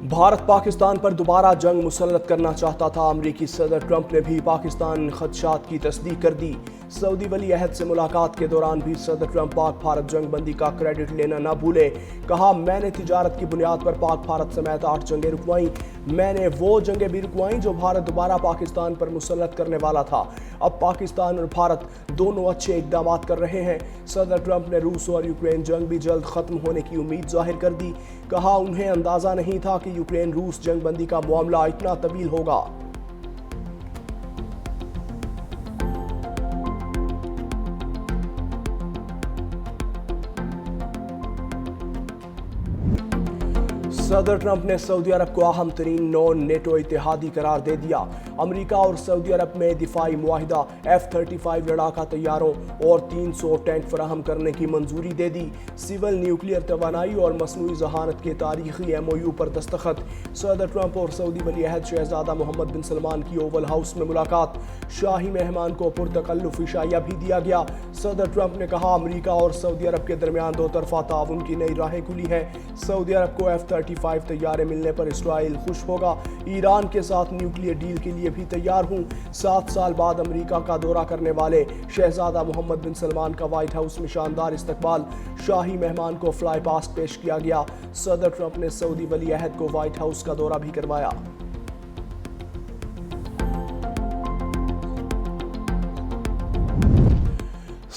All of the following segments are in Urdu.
بھارت پاکستان پر دوبارہ جنگ مسلط کرنا چاہتا تھا۔ امریکی صدر ٹرمپ نے بھی پاکستان خدشات کی تصدیق کر دی۔ سعودی ولی عہد سے ملاقات کے دوران بھی صدر ٹرمپ پاک بھارت جنگ بندی کا کریڈٹ لینا نہ بھولے۔ کہا، میں نے تجارت کی بنیاد پر پاک بھارت سمیت 8 جنگیں رکوائیں۔ میں نے وہ جنگیں بھی رکوائیں جو بھارت دوبارہ پاکستان پر مسلط کرنے والا تھا۔ اب پاکستان اور بھارت دونوں اچھے اقدامات کر رہے ہیں۔ صدر ٹرمپ نے روس اور یوکرین جنگ بھی جلد ختم ہونے کی امید ظاہر کر دی۔ کہا، انہیں اندازہ نہیں تھا کہ یوکرین روس جنگ بندی کا معاملہ اتنا طویل ہوگا۔ صدر ٹرمپ نے سعودی عرب کو اہم ترین نان نیٹو اتحادی قرار دے دیا۔ امریکہ اور سعودی عرب میں دفاعی معاہدہ F-35 لڑاکا طیاروں اور 300 ٹینک فراہم کرنے کی منظوری دے دی۔ سول نیوکلیئر توانائی اور مصنوعی ذہانت کے تاریخی MOU پر دستخط۔ صدر ٹرمپ اور سعودی ولی عہد شہزادہ محمد بن سلمان کی اوول ہاؤس میں ملاقات۔ شاہی مہمان کو پرتکلف عشائیہ بھی دیا گیا۔ صدر ٹرمپ نے کہا، امریکہ اور سعودی عرب کے درمیان دو طرفہ تعاون کی نئی راہیں کھلی ہیں۔ سعودی عرب کو F-35 طیارے ملنے پر اسرائیل خوش ہوگا۔ ایران کے ساتھ نیوکلیئر ڈیل کے لیے بھی تیار ہوں۔ 7 سال بعد امریکہ کا دورہ کرنے والے شہزادہ محمد بن سلمان کا وائٹ ہاؤس میں شاندار استقبال۔ شاہی مہمان کو فلائی پاسٹ پیش کیا گیا۔ صدر ٹرمپ نے سعودی ولی عہد کو وائٹ ہاؤس کا دورہ بھی کروایا۔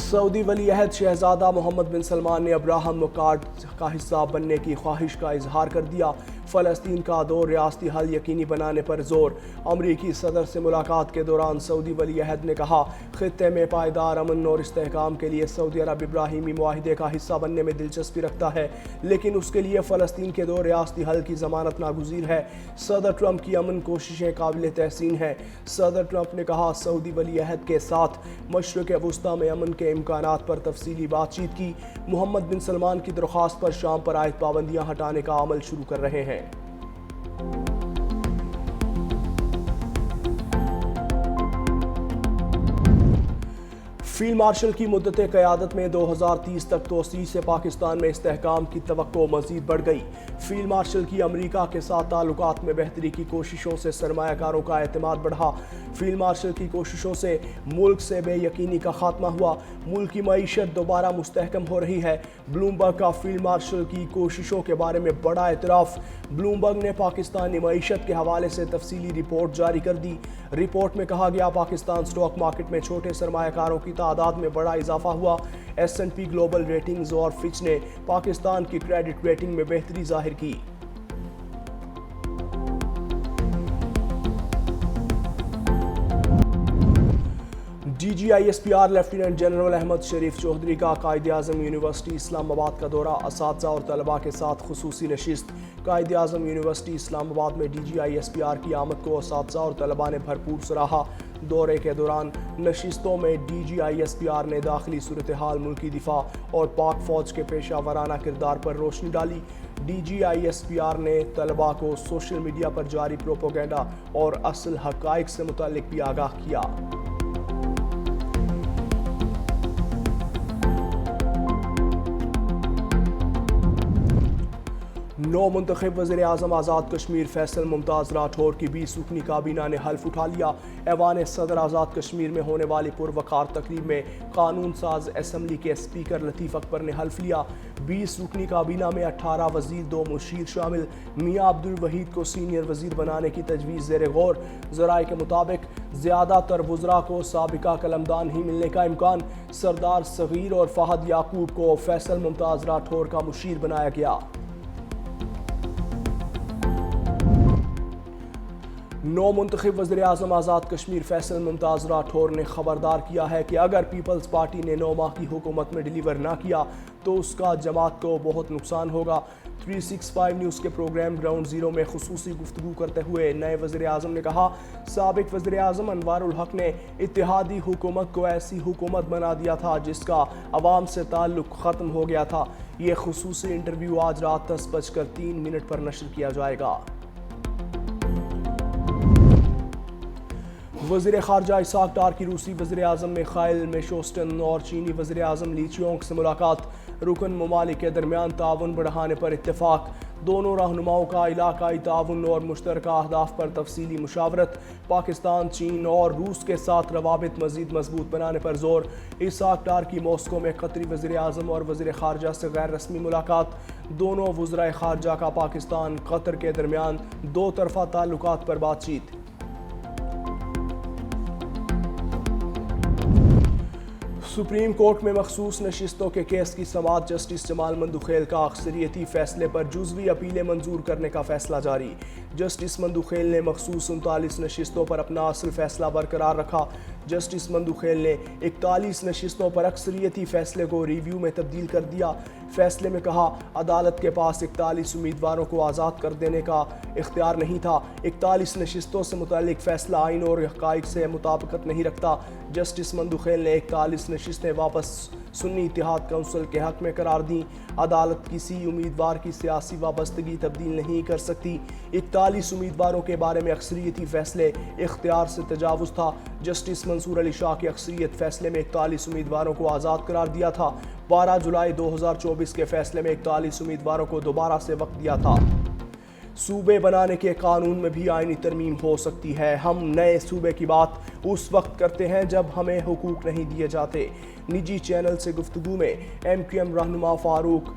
سعودی ولی عہد شہزادہ محمد بن سلمان نے ابراہم اکارڈ کا حصہ بننے کی خواہش کا اظہار کر دیا۔ فلسطین کا 2 ریاستی حل یقینی بنانے پر زور۔ امریکی صدر سے ملاقات کے دوران سعودی ولی عہد نے کہا، خطے میں پائیدار امن اور استحکام کے لیے سعودی عرب ابراہیمی معاہدے کا حصہ بننے میں دلچسپی رکھتا ہے، لیکن اس کے لیے فلسطین کے 2 ریاستی حل کی ضمانت ناگزیر ہے۔ صدر ٹرمپ کی امن کوششیں قابل تحسین ہیں۔ صدر ٹرمپ نے کہا، سعودی ولی عہد کے ساتھ مشرق وسطیٰ میں امن کے امکانات پر تفصیلی بات چیت کی۔ محمد بن سلمان کی درخواست پر شام پر عائد پابندیاں ہٹانے کا عمل شروع کر رہے ہیں۔ فیلڈ مارشل کی مدت قیادت میں 2030 تک توسیع سے پاکستان میں استحکام کی توقع مزید بڑھ گئی۔ فیلڈ مارشل کی امریکہ کے ساتھ تعلقات میں بہتری کی کوششوں سے سرمایہ کاروں کا اعتماد بڑھا۔ فیلڈ مارشل کی کوششوں سے ملک سے بے یقینی کا خاتمہ ہوا۔ ملک کی معیشت دوبارہ مستحکم ہو رہی ہے۔ بلومبرگ کا فیلڈ مارشل کی کوششوں کے بارے میں بڑا اعتراف۔ بلومبرگ نے پاکستانی معیشت کے حوالے سے تفصیلی رپورٹ جاری کر دی۔ رپورٹ میں کہا گیا، پاکستان سٹاک مارکیٹ میں چھوٹے سرمایہ کاروں کی تعداد میں بڑا اضافہ ہوا۔ S&P گلوبل ریٹنگز اور فچ نے پاکستان کی کریڈٹ ریٹنگ میں بہتری ظاہر کی۔ DGISPR لیفٹیننٹ جنرل احمد شریف چودھری کا قائد اعظم یونیورسٹی اسلام آباد کا دورہ۔ اساتذہ اور طلباء کے ساتھ خصوصی نشست۔ قائد اعظم یونیورسٹی اسلام آباد میں DGISPR کی آمد کو اساتذہ اور طلباء نے بھرپور سراہا۔ دورے کے دوران نشستوں میں DGISPR نے داخلی صورتحال، ملکی دفاع اور پاک فوج کے پیشہ ورانہ کردار پر روشنی ڈالی۔ DGISPR نے طلباء کو سوشل میڈیا پر جاری پروپیگنڈا اور اصل حقائق سے متعلق بھی آگاہ کیا۔ نو منتخب وزیر اعظم آزاد کشمیر فیصل ممتاز راٹھور کی 20 رکنی کابینہ نے حلف اٹھا لیا۔ ایوان صدر آزاد کشمیر میں ہونے والی پروقار تقریب میں قانون ساز اسمبلی کے اسپیکر لطیف اکبر نے حلف لیا۔ 20 رکنی کابینہ میں 18 وزیر، 2 مشیر شامل۔ میاں عبدالوحید کو سینئر وزیر بنانے کی تجویز زیر غور۔ ذرائع کے مطابق زیادہ تر وزراء کو سابقہ قلمدان ہی ملنے کا امکان۔ سردار صغیر اور فہد یعقوب کو فیصل ممتاز راٹھور کا مشیر بنایا گیا۔ نو منتخب وزیر اعظم آزاد کشمیر فیصل ممتاز راٹھور نے خبردار کیا ہے کہ اگر پیپلز پارٹی نے 9 ماہ کی حکومت میں ڈیلیور نہ کیا تو اس کا جماعت کو بہت نقصان ہوگا۔ 365 نیوز کے پروگرام گراؤنڈ زیرو میں خصوصی گفتگو کرتے ہوئے نئے وزیر اعظم نے کہا، سابق وزیر اعظم انوار الحق نے اتحادی حکومت کو ایسی حکومت بنا دیا تھا جس کا عوام سے تعلق ختم ہو گیا تھا۔ یہ خصوصی انٹرویو آج رات 10:03 پر نشر کیا جائے گا۔ وزیر خارجہ اسحاق ڈار کی روسی وزیر اعظم میخائیل میشوستن اور چینی وزیر اعظم لی چیونگ سے ملاقات۔ رکن ممالک کے درمیان تعاون بڑھانے پر اتفاق۔ دونوں رہنماؤں کا علاقائی تعاون اور مشترکہ اہداف پر تفصیلی مشاورت، پاکستان، چین اور روس کے ساتھ روابط مزید مضبوط بنانے پر زور، اسحاق ڈار کی ماسکو میں قطری وزیر اعظم اور وزیر خارجہ سے غیر رسمی ملاقات، دونوں وزرائے خارجہ کا پاکستان قطر کے درمیان دو طرفہ تعلقات پر بات چیت۔ سپریم کورٹ میں مخصوص نشستوں کے کیس کی سماعت، جسٹس جمال مندوخیل کا اکثریتی فیصلے پر جزوی اپیلیں منظور کرنے کا فیصلہ جاری۔ جسٹس مندوخیل نے مخصوص 39 نشستوں پر اپنا اصل فیصلہ برقرار رکھا۔ جسٹس مندوخیل نے 41 نشستوں پر اکثریتی فیصلے کو ریویو میں تبدیل کر دیا۔ فیصلے میں کہا عدالت کے پاس 41 امیدواروں کو آزاد کر دینے کا اختیار نہیں تھا۔ 41 نشستوں سے متعلق فیصلہ آئین اور حقائق سے مطابقت نہیں رکھتا۔ جسٹس مندوخیل نے 41 نشستیں واپس سنی اتحاد کونسل کے حق میں قرار دیں۔ عدالت کسی امیدوار کی سیاسی وابستگی تبدیل نہیں کر سکتی۔ 41 امیدواروں کے بارے میں اکثریتی فیصلے اختیار سے تجاوز تھا۔ جسٹس منصور علی شاہ کے اکثریت فیصلے میں 41 امیدواروں کو آزاد قرار دیا تھا۔ 12 جولائی 2024 کے فیصلے میں 41 امیدواروں کو دوبارہ سے وقت دیا تھا۔ صوبے بنانے کے قانون میں بھی آئینی ترمیم ہو سکتی ہے۔ ہم نئے صوبے کی بات اس وقت کرتے ہیں جب ہمیں حقوق نہیں دیے جاتے۔ نجی چینل سے گفتگو میں ایم کیو ایم رہنما فاروق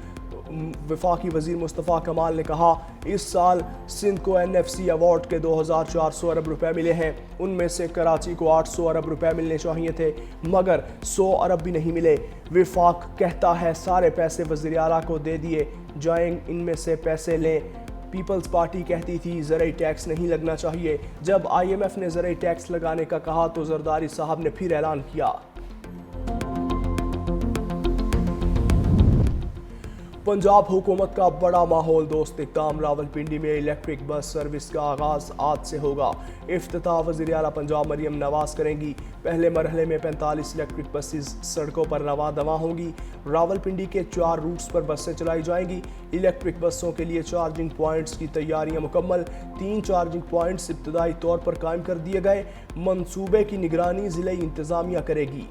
وفاقی وزیر مصطفیٰ کمال نے کہا اس سال سندھ کو این ایف سی ایوارڈ کے 2400 ارب روپے ملے ہیں، ان میں سے کراچی کو 800 ارب روپے ملنے چاہیے تھے مگر 100 ارب بھی نہیں ملے۔ وفاق کہتا ہے سارے پیسے وزیر اعلیٰ کو دے دیے جائیں، ان میں سے پیسے لیں۔ پیپلز پارٹی کہتی تھی زرعی ٹیکس نہیں لگنا چاہیے۔ جب آئی ایم ایف نے زرعی ٹیکس لگانے کا کہا تو زرداری صاحب نے پھر اعلان کیا۔ پنجاب حکومت کا بڑا ماحول دوست اقدام، راولپنڈی میں الیکٹرک بس سروس کا آغاز آج سے ہوگا۔ افتتاح وزیر اعلیٰ پنجاب مریم نواز کریں گی۔ پہلے مرحلے میں 45 الیکٹرک بسز سڑکوں پر رواں دواں ہوں گی۔ راولپنڈی کے 4 روٹس پر بسیں چلائی جائیں گی۔ الیکٹرک بسوں کے لیے چارجنگ پوائنٹس کی تیاریاں مکمل، 3 چارجنگ پوائنٹس ابتدائی طور پر قائم کر دیے گئے۔ منصوبے کی نگرانی ضلعی انتظامیہ کرے گی۔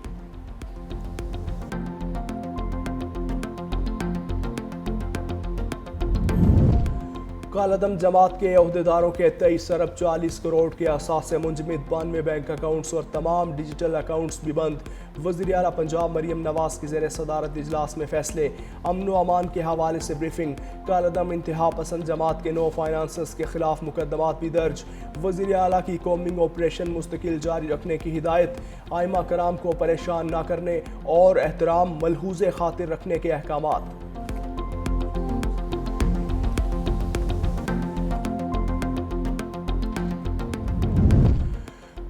کالعدم جماعت کے عہدیداروں کے 23 ارب 40 کروڑ کے اثاثے منجمد، 92 بینک اکاؤنٹس اور تمام ڈیجیٹل اکاؤنٹس بھی بند۔ وزیر اعلیٰ پنجاب مریم نواز کی زیر صدارت اجلاس میں فیصلے، امن و امان کے حوالے سے بریفنگ۔ کالعدم انتہا پسند جماعت کے 9 فائنانسرز کے خلاف مقدمات بھی درج۔ وزیر اعلیٰ کی کومبنگ آپریشن مستقل جاری رکھنے کی ہدایت، ائمہ کرام کو پریشان نہ کرنے اور احترام ملحوظ خاطر رکھنے کے احکامات۔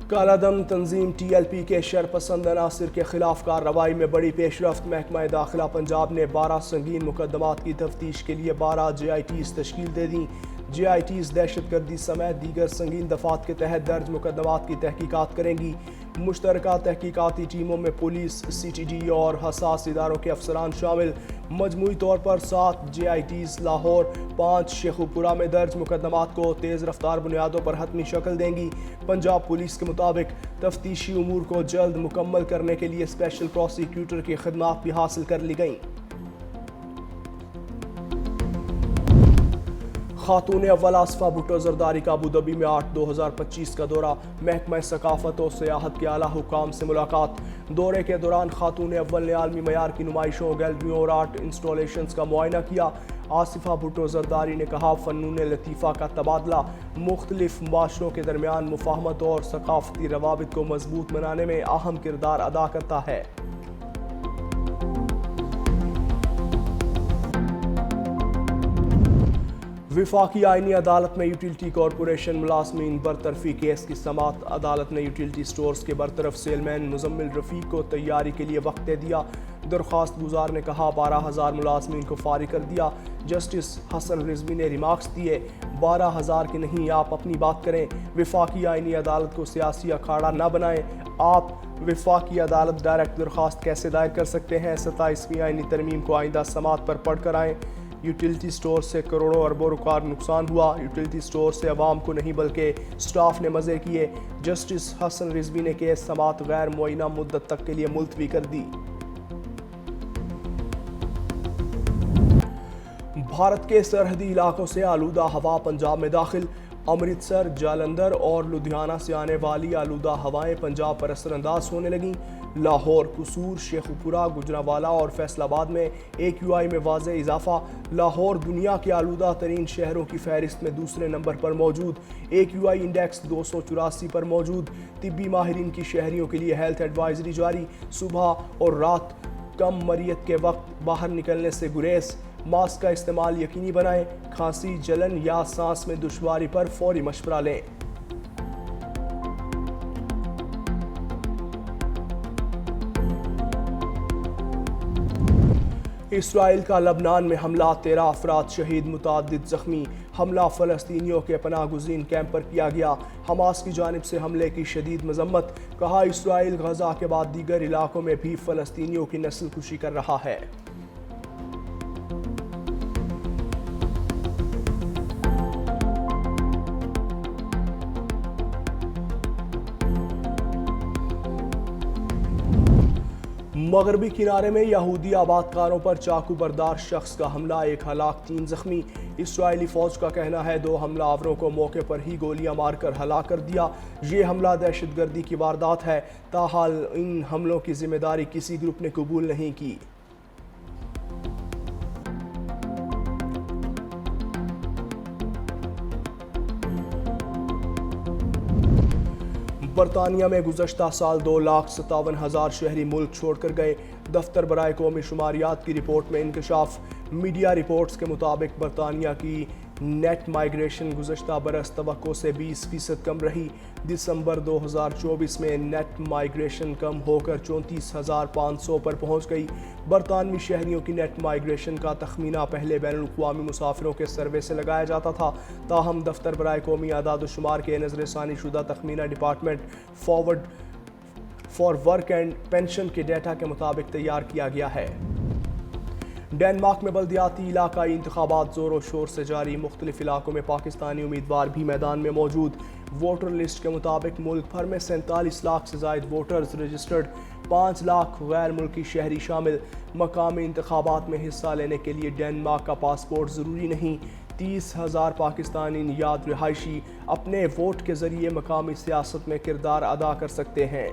کالعدم تنظیم ٹی ایل پی کے شرپسند عناصر کے خلاف کارروائی میں بڑی پیش رفت، محکمہ داخلہ پنجاب نے 12 سنگین مقدمات کی تفتیش کے لیے 12 جے آئی ٹیز تشکیل دے دیں۔ جے آئی ٹیز دہشت گردی سمیت دیگر سنگین دفعات کے تحت درج مقدمات کی تحقیقات کریں گی۔ مشترکہ تحقیقاتی ٹیموں میں پولیس، سی ٹی ڈی اور حساس اداروں کے افسران شامل۔ مجموعی طور پر 7 جے آئی ٹیز لاہور، 5 شیخوپورہ میں درج مقدمات کو تیز رفتار بنیادوں پر حتمی شکل دیں گی۔ پنجاب پولیس کے مطابق تفتیشی امور کو جلد مکمل کرنے کے لیے اسپیشل پروسیکیوٹر کی خدمات بھی حاصل کر لی گئیں۔ خاتون اول آصفہ بھٹو زرداری کا ابوظہبی میں 8/2025 کا دورہ، محکمہ ثقافت و سیاحت کے اعلیٰ حکام سے ملاقات۔ دورے کے دوران خاتون اول نے عالمی معیار کی نمائشوں، گیلریوں اور آرٹ انسٹالیشنز کا معائنہ کیا۔ آصفہ بھٹو زرداری نے کہا فنون لطیفہ کا تبادلہ مختلف معاشروں کے درمیان مفاہمت اور ثقافتی روابط کو مضبوط بنانے میں اہم کردار ادا کرتا ہے۔ وفاقی آئینی عدالت میں یوٹیلیٹی کارپوریشن ملازمین برطرفی کیس کی سماعت، عدالت نے یوٹیلیٹی سٹورز کے برطرف سیل مین مزمل رفیق کو تیاری کے لیے وقت دے دیا۔ درخواست گزار نے کہا 12,000 ملازمین کو فارغ کر دیا۔ جسٹس حسن رضوی نے ریمارکس دیے 12,000 کے نہیں، آپ اپنی بات کریں، وفاقی آئینی عدالت کو سیاسی اکھاڑا نہ بنائیں۔ آپ وفاقی عدالت ڈائریکٹ درخواست کیسے دائر کر سکتے ہیں؟ 27ویں آئینی ترمیم کو آئندہ سماعت پر پڑھ کر آئیں۔ یوٹیلیٹی سٹور سے کروڑوں اربوں روپے نقصان ہوا، یوٹیلیٹی سٹور سے عوام کو نہیں بلکہ سٹاف نے مزے کیے۔ جسٹس حسن رضوی نے کیس سماعت غیر معینہ مدت تک کے لیے ملتوی کر دی۔ بھارت کے سرحدی علاقوں سے آلودہ ہوا پنجاب میں داخل، امرتسر، جالندھر اور لدھیانہ سے آنے والی آلودہ ہوائیں پنجاب پر اثر انداز ہونے لگیں۔ لاہور، قصور، شیخوپورہ، گجرانوالہ اور فیصل آباد میں AQI میں واضح اضافہ۔ لاہور دنیا کے آلودہ ترین شہروں کی فہرست میں دوسرے نمبر پر موجود، AQI انڈیکس 284 پر موجود۔ طبی ماہرین کی شہریوں کے لیے ہیلتھ ایڈوائزری جاری، صبح اور رات کم مریت کے وقت باہر نکلنے سے گریز، ماسک کا استعمال یقینی بنائیں، کھانسی، جلن یا سانس میں دشواری پر فوری مشورہ لیں۔ اسرائیل کا لبنان میں حملہ، 13 افراد شہید، متعدد زخمی۔ حملہ فلسطینیوں کے پناہ گزین کیمپ پر کیا گیا۔ حماس کی جانب سے حملے کی شدید مذمت، کہا اسرائیل غزہ کے بعد دیگر علاقوں میں بھی فلسطینیوں کی نسل کشی کر رہا ہے۔ مغربی کنارے میں یہودی آباد کاروں پر چاقو بردار شخص کا حملہ، 1 ہلاک 3 زخمی۔ اسرائیلی فوج کا کہنا ہے 2 حملہ آوروں کو موقع پر ہی گولیاں مار کر ہلاک کر دیا۔ یہ حملہ دہشت گردی کی واردات ہے، تاحال ان حملوں کی ذمہ داری کسی گروپ نے قبول نہیں کی۔ برطانیہ میں گزشتہ سال 2,57,000 شہری ملک چھوڑ کر گئے، دفتر برائے قومی شماریات کی رپورٹ میں انکشاف۔ میڈیا رپورٹس کے مطابق برطانیہ کی نیٹ مائیگریشن گزشتہ برس توقع سے 20% کم رہی۔ دسمبر 2024 میں نیٹ مائیگریشن کم ہو کر 34,500 پر پہنچ گئی۔ برطانوی شہریوں کی نیٹ مائیگریشن کا تخمینہ پہلے بین الاقوامی مسافروں کے سروے سے لگایا جاتا تھا، تاہم دفتر برائے قومی اعداد و شمار کے نظر ثانی شدہ تخمینہ department for work and pension کے ڈیٹا کے مطابق تیار کیا گیا ہے۔ ڈنمارک میں بلدیاتی علاقائی انتخابات زور و شور سے جاری، مختلف علاقوں میں پاکستانی امیدوار بھی میدان میں موجود۔ ووٹر لسٹ کے مطابق ملک بھر میں 47 لاکھ سے زائد ووٹرز رجسٹرڈ، 5 لاکھ غیر ملکی شہری شامل۔ مقامی انتخابات میں حصہ لینے کے لیے ڈنمارک کا پاسپورٹ ضروری نہیں۔ 30,000 پاکستانی نیاد رہائشی اپنے ووٹ کے ذریعے مقامی سیاست میں کردار ادا کر سکتے ہیں۔